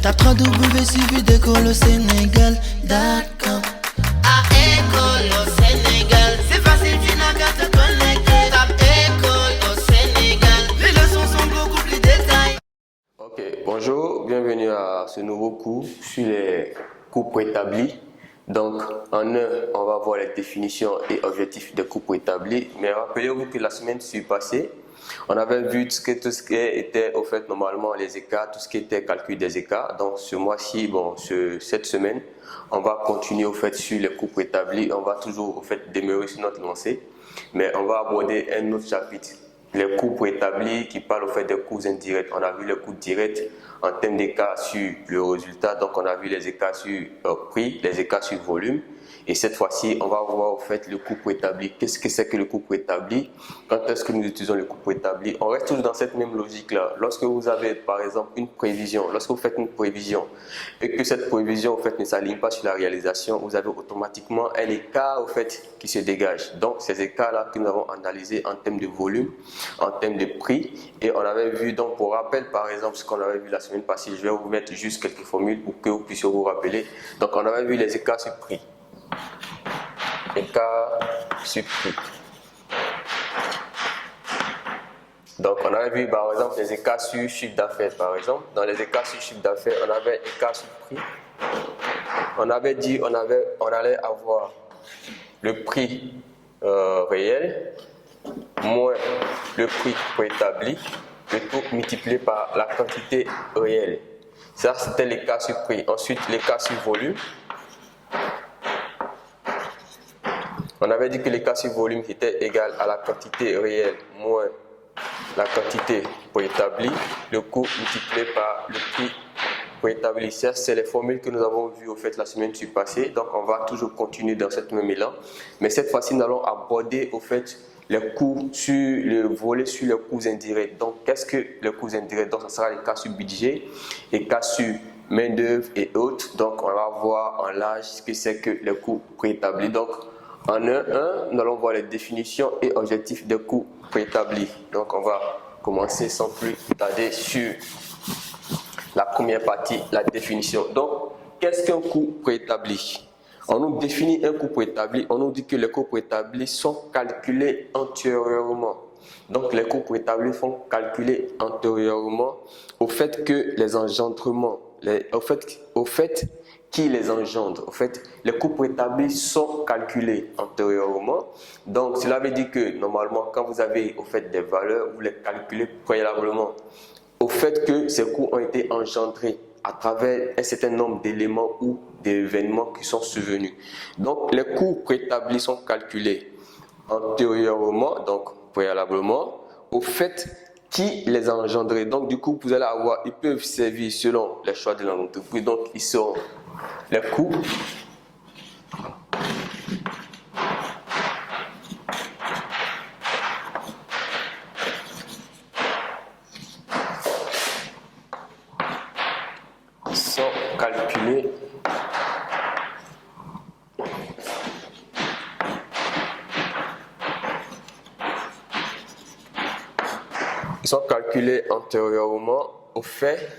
Tape www.suividécole-au-sénégal.com. À école au Sénégal, c'est facile, tu n'as qu'à te connecter. Tape école au Sénégal, les leçons sont beaucoup plus détaillées. Ok, bonjour, bienvenue à ce nouveau cours sur les cours préétablis. Donc, en un, on va voir les définitions et objectifs des cours préétablis. Mais rappelez-vous que la semaine passée, on avait vu tout ce qui était au fait normalement les écarts, tout ce qui était calcul des écarts. Donc, ce mois-ci, cette semaine, on va continuer au fait sur les cours préétablis. On va toujours au fait demeurer sur notre lancée, mais on va aborder un autre chapitre. Les cours préétablis qui parlent au fait des cours indirects. On a vu les cours directs en termes d'écart sur le résultat. Donc, on a vu les écarts sur prix, les écarts sur volume. Et cette fois-ci, on va voir au fait le cours préétabli. Qu'est-ce que c'est que le cours préétabli? Quand est-ce que nous utilisons le cours préétabli? On reste toujours dans cette même logique-là. Lorsque vous avez, par exemple, une prévision, lorsque vous faites une prévision et que cette prévision, au fait, ne s'aligne pas sur la réalisation, vous avez automatiquement un écart, au fait, qui se dégage. Donc, ces écarts-là que nous avons analysés en termes de volume, en termes de prix. Et on avait vu, donc, pour rappel, par exemple, ce qu'on avait vu la semaine passée, je vais vous mettre juste quelques formules pour que vous puissiez vous rappeler. Donc, on avait vu les écarts sur prix. Écart sur prix. Donc, on avait vu par exemple les écarts sur chiffre d'affaires. Par exemple, dans les écarts sur chiffre d'affaires, on avait écart sur prix. On avait dit on allait avoir le prix réel moins le prix préétabli, le tout multiplié par la quantité réelle. Ça, c'était l'écart sur prix. Ensuite, l'écart sur volume. On avait dit que l'écart sur volume était égal à la quantité réelle moins la quantité préétablie, le coût multiplié par le prix préétabli. Ça, c'est les formules que nous avons vues au fait la semaine passée. Donc, on va toujours continuer dans cette même élan. Mais cette fois-ci, nous allons aborder au fait les coûts sur le volet sur les coûts indirects. Donc, qu'est-ce que les coûts indirects? Donc, ça sera les cas sur budget, les cas sur main-d'œuvre et autres. Donc, on va voir en large ce que c'est que les coûts préétablis. Donc, en 1.1, nous allons voir les définitions et objectifs des coûts préétablis. Donc, on va commencer sans plus tarder sur la première partie, la définition. Donc, qu'est-ce qu'un coût préétabli? On nous définit un coût préétabli, on nous dit que les coûts préétablis sont calculés antérieurement. Donc, les coûts préétablis sont calculés antérieurement au fait que les engendrements, au fait qui les engendre. En fait, les coûts préétablis sont calculés antérieurement. Donc, cela veut dire que normalement, quand vous avez au fait des valeurs, vous les calculez préalablement au fait que ces coûts ont été engendrés à travers un certain nombre d'éléments ou d'événements qui sont survenus. Donc, les coûts préétablis sont calculés antérieurement, donc préalablement, au fait qui les a engendrés. Donc, du coup, vous allez avoir, ils peuvent servir selon les choix de l'entreprise. Donc, ils sont les coûts sont calculés antérieurement au fait,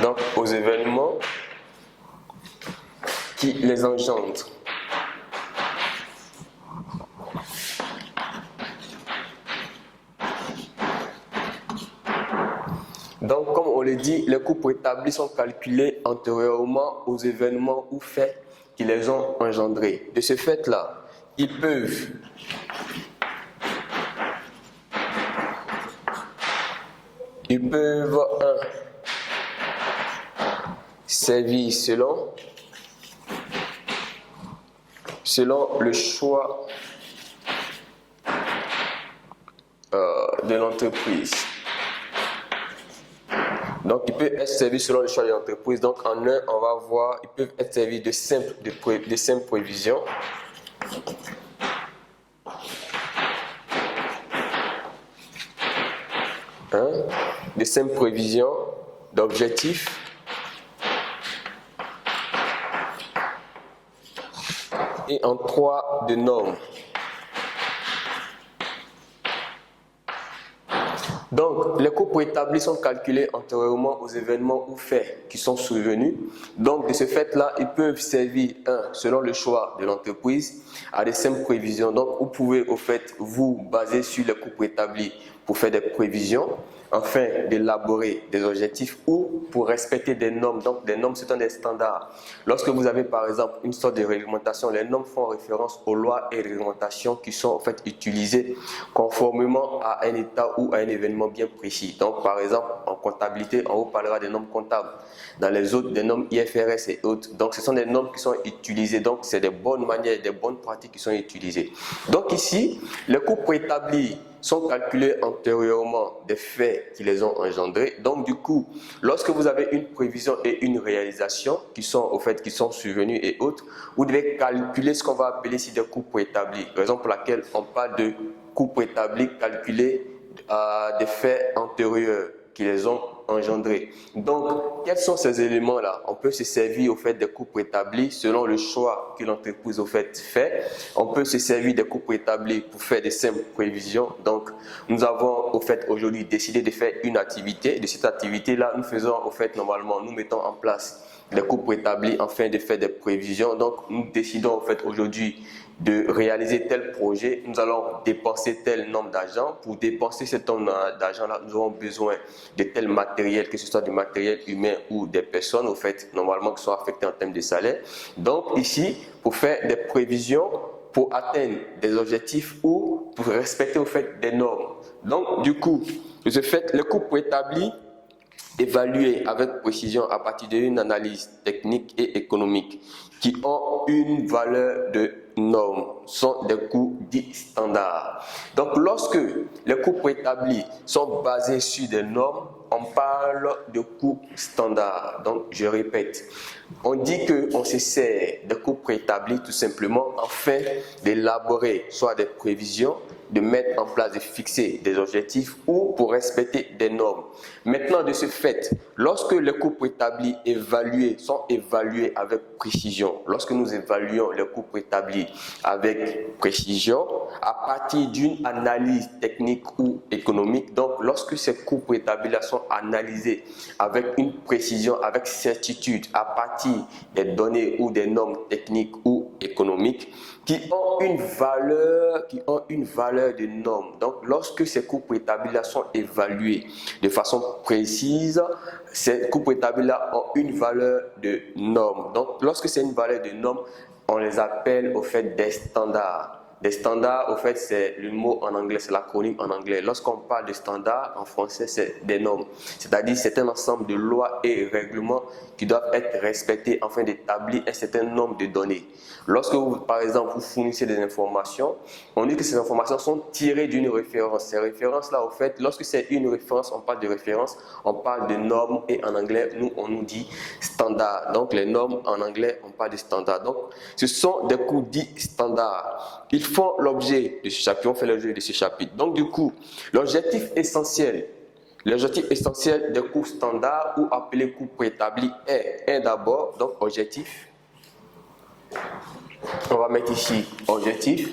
donc aux événements qui les engendrent. Donc, comme on le dit, les coûts préétablis sont calculés antérieurement aux événements ou faits qui les ont engendrés. De ce fait-là, ils peuvent servir selon le choix de l'entreprise. Donc, ils peuvent être servis selon le choix de l'entreprise. Donc, en un, on va voir, ils peuvent être servis de simples prévisions. De simples prévisions d'objectifs. Et en 3, de normes. Donc, les coûts préétablis sont calculés antérieurement aux événements ou faits qui sont survenus. Donc, de ce fait-là, ils peuvent servir, selon le choix de l'entreprise, à des simples prévisions. Donc, vous pouvez, au fait, vous baser sur les coûts préétablis pour faire des prévisions, afin d'élaborer des objectifs ou pour respecter des normes. Donc, des normes, ce sont des standards. Lorsque vous avez, par exemple, une sorte de réglementation, les normes font référence aux lois et réglementations qui sont en fait utilisées conformément à un état ou à un événement bien précis. Donc, par exemple, en comptabilité, on vous parlera des normes comptables. Dans les autres, des normes IFRS et autres. Donc, ce sont des normes qui sont utilisées. Donc, c'est des bonnes manières, des bonnes pratiques qui sont utilisées. Donc, ici, les coûts préétablis sont calculés antérieurement des faits qui les ont engendrés. Donc, du coup, lorsque vous avez une prévision et une réalisation qui sont, au fait, qui sont survenus et autres, vous devez calculer ce qu'on va appeler ici des coûts préétablis. Raison pour laquelle on parle de coûts préétablis calculés des faits antérieurs qui les ont engendrés. Donc, quels sont ces éléments-là? On peut se servir au fait des coûts préétablis selon le choix que l'entreprise au fait fait. On peut se servir des coûts préétablis pour faire des simples prévisions. Donc, nous avons au fait aujourd'hui décidé de faire une activité. De cette activité-là, nous faisons au fait normalement, nous mettons en place des coûts préétablis afin de faire des prévisions. Donc, nous décidons au fait aujourd'hui de réaliser tel projet, nous allons dépenser tel nombre d'argent. Pour dépenser cet nombre d'argent-là, nous aurons besoin de tel matériel, que ce soit du matériel humain ou des personnes, au fait, normalement, qui sont affectées en termes de salaire. Donc, ici, pour faire des prévisions, pour atteindre des objectifs ou pour respecter, au fait, des normes. Donc, du coup, de ce fait, le coût préétabli évalué avec précision à partir d'une analyse technique et économique qui ont une valeur de normes, sont des coûts dits standards. Donc, lorsque les coûts préétablis sont basés sur des normes, on parle de coûts standards. Donc, je répète, on dit qu'on se sert de coûts préétablis tout simplement afin d'élaborer soit des prévisions, de mettre en place, de fixer des objectifs ou pour respecter des normes. Maintenant, de ce fait, lorsque les coûts préétablis sont évalués avec précision, lorsque nous évaluons les coûts préétablis avec précision, à partir d'une analyse technique ou économique, donc lorsque ces coûts préétablis sont analysés avec une précision, avec certitude, à partir des données ou des normes techniques ou économiques, qui ont une valeur de normes. Donc, lorsque ces coûts préétablis sont évalués de façon précise, ces coûts préétablis ont une valeur de normes. Donc, lorsque c'est une valeur de normes, on les appelle au fait des standards. Des standards, au fait, c'est le mot en anglais, c'est l'acronyme en anglais. Lorsqu'on parle de standards, en français, c'est des normes. C'est-à-dire, c'est un ensemble de lois et règlements qui doivent être respectés afin d'établir un certain nombre de données. Lorsque vous, par exemple, vous fournissez des informations, on dit que ces informations sont tirées d'une référence. Ces références-là, au fait, lorsque c'est une référence, on parle de référence, on parle de normes et en anglais, nous, on nous dit standards. Donc, les normes, en anglais, on parle de standards. Donc, ce sont des coûts dits standards. Ils font l'objet de ce chapitre, on fait l'objet de ce chapitre. Donc, du coup, l'objectif essentiel des coûts standards ou appelés coûts préétablis est d'abord, donc objectif. On va mettre ici objectif.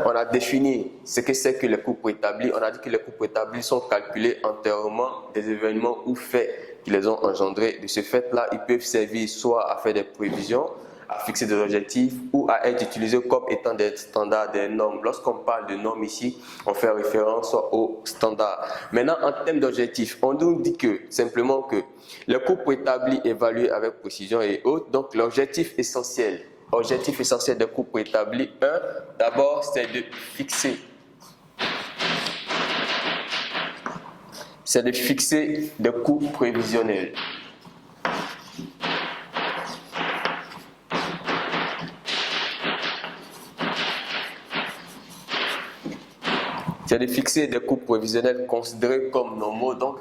On a défini ce que c'est que les coûts préétablis. On a dit que les coûts préétablis sont calculés antérieurement des événements ou faits qui les ont engendrés. De ce fait-là, ils peuvent servir soit à faire des prévisions, à fixer des objectifs ou à être utilisés comme étant des standards, des normes. Lorsqu'on parle de normes ici, on fait référence aux standards. Maintenant, en termes d'objectifs, on nous dit que simplement que le coût préétabli évalué avec précision et autres. Donc, l'objectif essentiel des coûts préétablis, d'abord, c'est de fixer. C'est de fixer des coûts prévisionnels. C'est de fixer des coûts prévisionnels considérés comme normaux. Donc,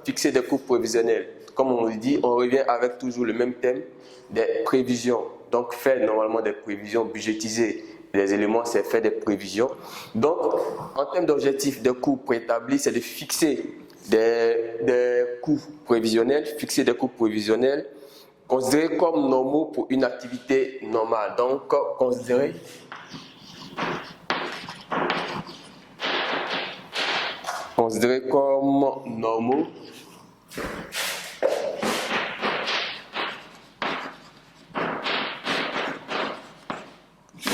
fixer des coûts prévisionnels. Comme on le dit, on revient avec toujours le même thème des prévisions. Donc, faire normalement des prévisions, budgétiser les éléments, c'est faire des prévisions. Donc, en termes d'objectifs des coûts préétablis, c'est de fixer des coûts prévisionnels, considérés comme normaux pour une activité normale. Donc, considérés comme normaux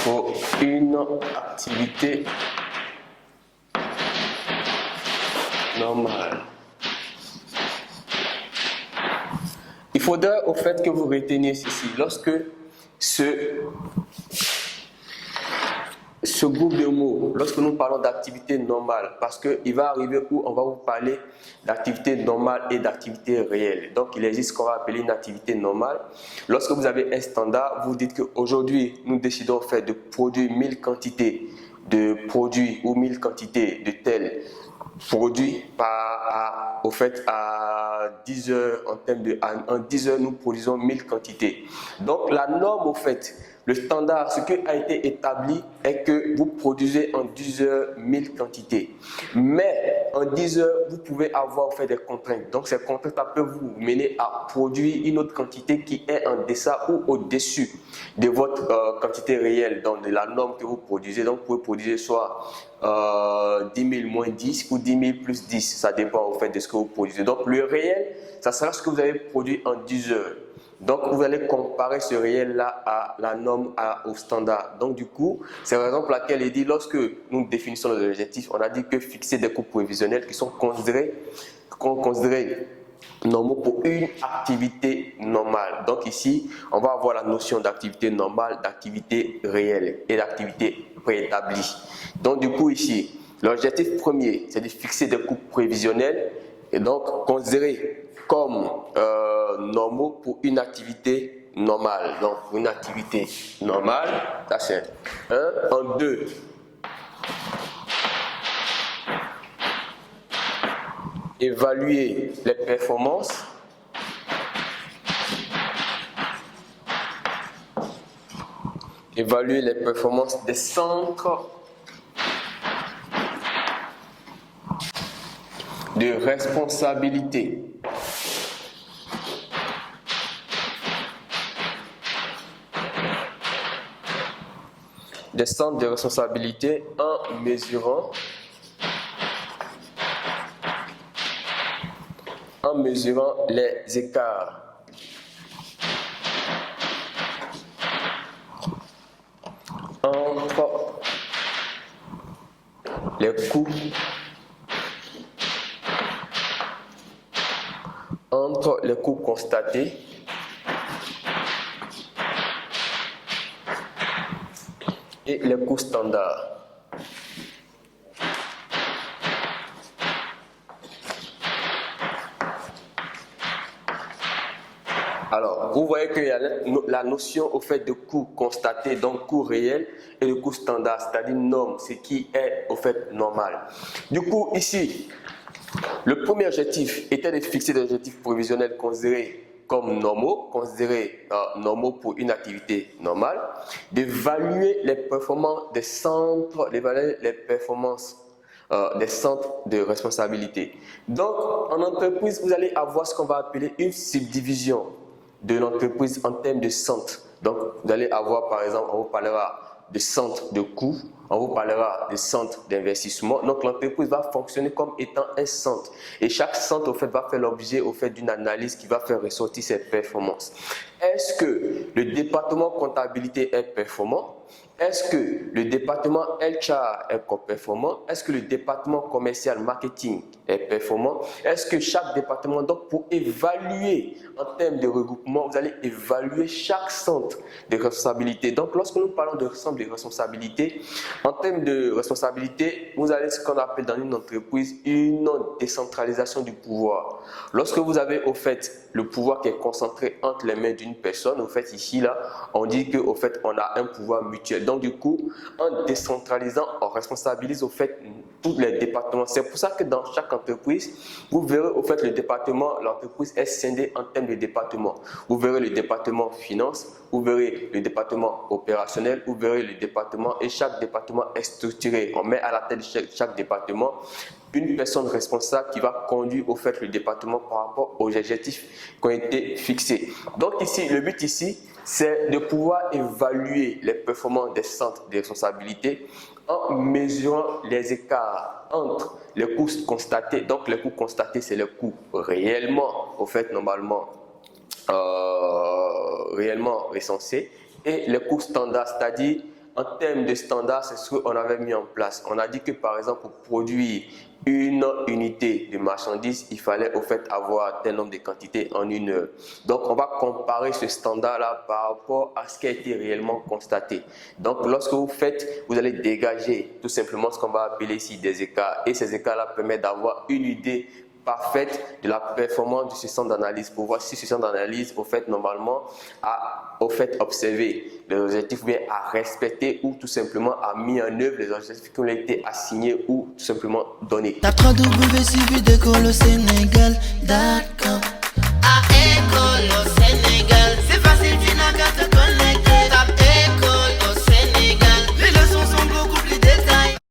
pour une activité normale. Il faudra au fait que vous reteniez ceci. Lorsque ce groupe de mots, lorsque nous parlons d'activité normale, parce qu'il va arriver où on va vous parler d'activité normale et d'activité réelle. Donc il existe ce qu'on va appeler une activité normale. Lorsque vous avez un standard, vous dites qu'aujourd'hui, nous décidons en fait de produire 1000 quantités de produits ou 1000 quantités de tels produits au fait à 10 heures, en 10 heures nous produisons 1000 quantités. Donc la norme au fait, le standard, ce qui a été établi est que vous produisez en 10 heures 1000 quantités. Mais en 10 heures, vous pouvez avoir fait des contraintes. Donc ces contraintes peuvent vous mener à produire une autre quantité qui est en deçà ou au-dessus de votre quantité réelle, donc de la norme que vous produisez. Donc vous pouvez produire soit 10 000 moins 10 ou 10 000 plus 10. Ça dépend au fait de ce que vous produisez. Donc le réel, ça sera ce que vous avez produit en 10 heures. Donc, vous allez comparer ce réel-là à la norme, au standard. Donc, du coup, c'est la raison pour laquelle il dit, lorsque nous définissons les objectifs, on a dit que fixer des coûts prévisionnels qui sont considérés normaux pour une activité normale. Donc, ici, on va avoir la notion d'activité normale, d'activité réelle et d'activité préétablie. Donc, du coup, ici, l'objectif premier, c'est de fixer des coûts prévisionnels et donc considérés comme normaux pour une activité normale. Donc, une activité normale, ça c'est 1. En 2, évaluer les performances. Évaluer les performances des centres de responsabilité. Des centres de responsabilité en mesurant les écarts entre les coûts constatés et les coûts standards. Alors, vous voyez qu'il y a la notion au fait de coût constaté, donc coût réel, et le coût standard, c'est-à-dire norme, ce qui est au fait normal. Du coup, ici, le premier objectif était de fixer des objectifs prévisionnels considérés comme normaux, normaux pour une activité normale, d'évaluer les performances des centres, des centres de responsabilité. Donc, en entreprise, vous allez avoir ce qu'on va appeler une subdivision de l'entreprise en termes de centres. Donc, vous allez avoir, par exemple, on vous parlera de centres de coûts, on vous parlera de centres d'investissement. Donc, l'entreprise va fonctionner comme étant un centre. Et chaque centre, au fait, va faire l'objet d'une analyse qui va faire ressortir ses performances. Est-ce que le département comptabilité est performant? Est-ce que le département HR est performant? Est-ce que le département commercial marketing est performant? Est-ce que chaque département, donc pour évaluer en termes de regroupement, vous allez évaluer chaque centre de responsabilité. Donc lorsque nous parlons de centre de responsabilité, en termes de responsabilité, vous avez ce qu'on appelle dans une entreprise une décentralisation du pouvoir. Lorsque vous avez au fait le pouvoir qui est concentré entre les mains d'une personne, au fait ici là, on dit que au fait on a un pouvoir mutuel. Donc du coup, en décentralisant, on responsabilise au fait tous les départements. C'est pour ça que dans chaque entreprise, vous verrez au fait l'entreprise est scindée en termes de départements. Vous verrez le département finance, vous verrez le département opérationnel, vous verrez le département et chaque département est structuré. On met à la tête de chaque département une personne responsable qui va conduire au fait le département par rapport aux objectifs qui ont été fixés. Donc ici, le but ici, c'est de pouvoir évaluer les performances des centres de responsabilité en mesurant les écarts entre les coûts constatés. Donc les coûts constatés, c'est les coûts réellement, au fait, normalement, réellement recensés, et les coûts standards, c'est-à-dire en termes de standards, c'est ce qu'on avait mis en place. On a dit que par exemple, pour produire une unité de marchandises, il fallait au fait avoir tel nombre de quantités en une heure. Donc on va comparer ce standard-là par rapport à ce qui a été réellement constaté. Donc lorsque vous faites, vous allez dégager tout simplement ce qu'on va appeler ici des écarts. Et ces écarts-là permettent d'avoir une idée parfaite de la performance de ce centre d'analyse pour voir si ce centre d'analyse au fait normalement a au fait observé les objectifs bien à respecter ou tout simplement a mis en œuvre les objectifs qui ont été assignés ou tout simplement donnés. Tape www.suividecolosénégal.com. À École au